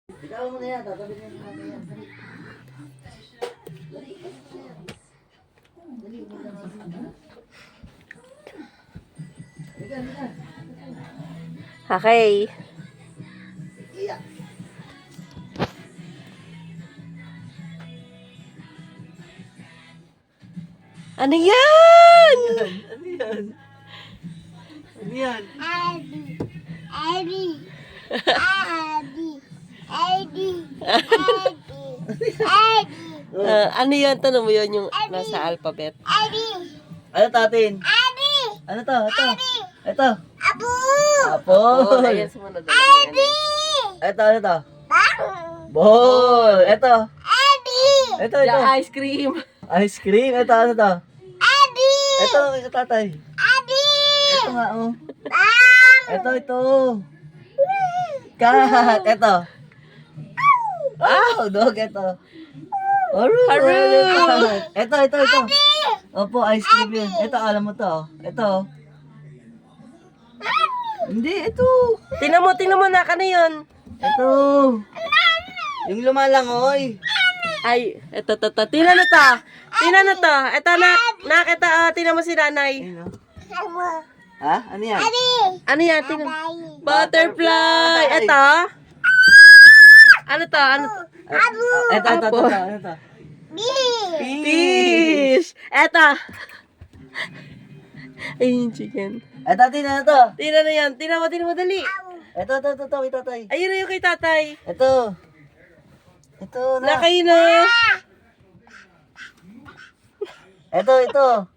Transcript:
Ikaw mo na yan, tatabi na yan. Dali. Dali, mo na yan. Halika. Okay. Iya. Ano yan? Ano yan? Ano yan? Ano yan? Tanong mo yun yung nasa alphabet. Ano tatin? Ano to? Ito. Apo. Oh, ayan sumunod. Ano to? Ball. Ito. Ito. The ice cream. Ice cream. Ito, ano to? Ito, kay tatay. Ito nga, oh. Ito. Cat. Ito. Dog. Ito. Haru. Ito. Opo, ice cream yun. Ito, alam mo to. Oh. Ito. Hindi, ito. Tingnan mo na ka na yun. Ito. Yung lumalangoy. Ay, eto. Tingnan na to. Ito nakita, tingnan mo si nanay. Ayun, oh. Ha? Ano yan? Ano yan? Tingnan. Butterfly. Ito. Ano to? Ito. Ano to? Fish. Ito. Ayun, chicken. Ito, tina na to. Tingnan na yan. Tingnan mo, dali. Ito, kay tatay. Ayun na yung kay tatay. Ito, na. Nakain na. Ito.